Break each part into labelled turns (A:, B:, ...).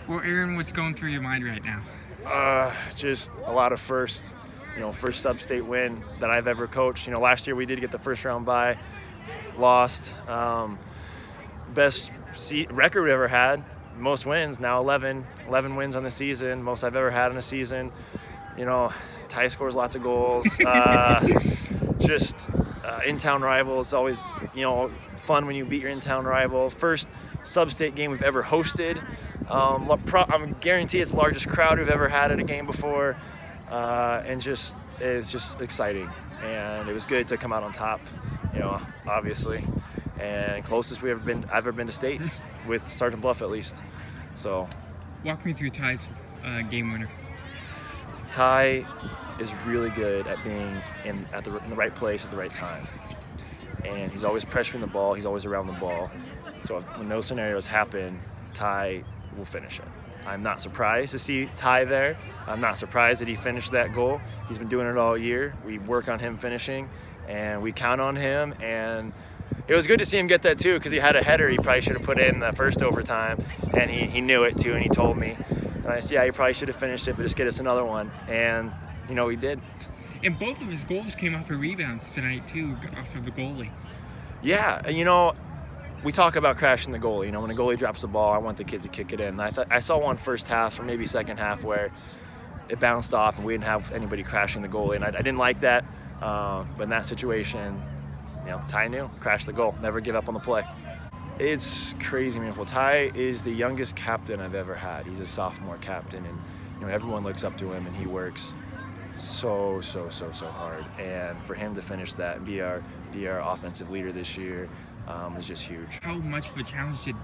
A: Well, Aaron, what's going through your mind right now?
B: Just a lot of first sub-state win that I've ever coached. Last year we did get the first round bye, lost. Best record we ever had, most wins, now 11 wins on the season, most I've ever had in a season. Ty scores lots of goals. In-town rivals, always, fun when you beat your in-town rival. First sub-state game we've ever hosted. I guarantee it's the largest crowd we've ever had at a game before, and it's just exciting. And it was good to come out on top, obviously. And closest I've ever been to state, with Sergeant Bluff at least. So,
A: walk me through Ty's game winner.
B: Ty is really good at being in the right place at the right time, and he's always pressuring the ball. He's always around the ball. So when those scenarios happen, Ty will finish it. I'm not surprised to see Ty there. I'm not surprised that he finished that goal. He's been doing it all year. We work on him finishing, and we count on him. And it was good to see him get that too, because he had a header he probably should have put in the first overtime, and he knew it too, and he told me. And I said, yeah, he probably should have finished it, but just get us another one. And he did.
A: And both of his goals came off of rebounds tonight too, off of the goalie.
B: Yeah, we talk about crashing the goalie. When a goalie drops the ball, I want the kids to kick it in. I saw one first half or maybe second half where it bounced off and we didn't have anybody crashing the goalie, and I didn't like that. But in that situation, Ty knew, crash the goal, never give up on the play. It's crazy meaningful. Ty is the youngest captain I've ever had. He's a sophomore captain, and everyone looks up to him, and he works so hard. And for him to finish that and be our offensive leader this year is just huge.
A: How much of a challenge did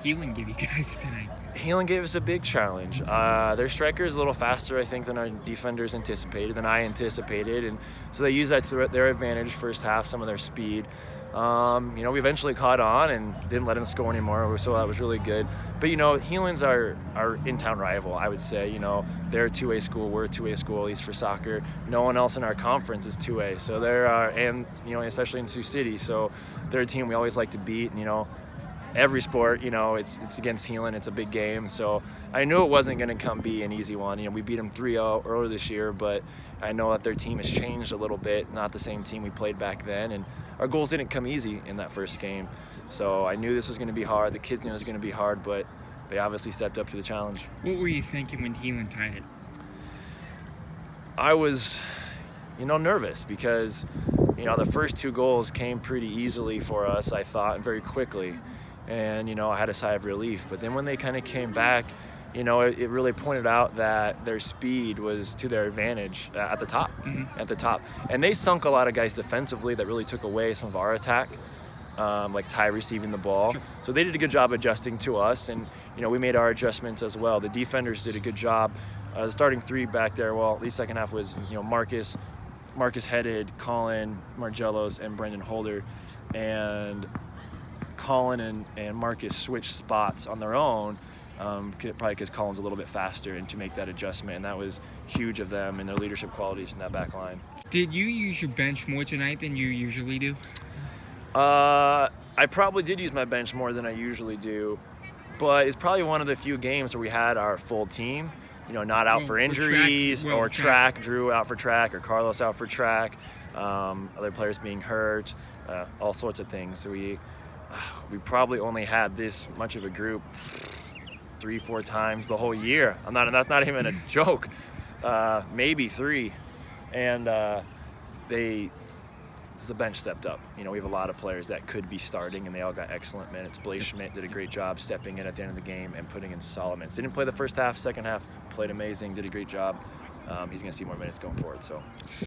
A: Healing give you guys tonight?
B: Healing gave us a big challenge. Their striker is a little faster, I think, than our defenders anticipated, than I anticipated, and so they used that to their advantage first half, some of their speed. We eventually caught on and didn't let them score anymore, so that was really good. But Healing's our in-town rival, I would say. They're a 2A school, we're a 2A school, at least for soccer. No one else in our conference is 2A, so they're and especially in Sioux City, so they're a team we always like to beat. Every sport, it's against Healing. It's a big game, so I knew it wasn't going to be an easy one. We beat them 3-0 earlier this year, but I know that their team has changed a little bit. Not the same team we played back then, and our goals didn't come easy in that first game. So I knew this was going to be hard. The kids knew it was going to be hard, but they obviously stepped up to the challenge.
A: What were you thinking when Healing tied it?
B: I was, nervous because, the first two goals came pretty easily for us, I thought, and very quickly. And, I had a sigh of relief. But then when they kind of came back, it really pointed out that their speed was to their advantage at the top.
A: Mm-hmm.
B: At the top. And they sunk a lot of guys defensively that really took away some of our attack, like Ty receiving the ball.
A: Sure.
B: So they did a good job adjusting to us, and, we made our adjustments as well. The defenders did a good job. The starting three back there, well, the second half was, Marcus Headed, Colin Margellos, and Brendan Holder. And Colin and Marcus switched spots on their own, probably because Colin's a little bit faster, and to make that adjustment, and that was huge of them and their leadership qualities in that back line.
A: Did you use your bench more tonight than you usually do?
B: I probably did use my bench more than I usually do, but it's probably one of the few games where we had our full team, not out for injuries, track, Drew out for track, or Carlos out for track, other players being hurt, all sorts of things. So we probably only had this much of a group 3-4 times the whole year. That's not even a joke. Maybe 3, and the bench stepped up. We have a lot of players that could be starting, and they all got excellent minutes. Blaze Schmidt did a great job stepping in at the end of the game and putting in solid minutes. Didn't play the first half, second half played amazing, did a great job. He's going to see more minutes going forward. So.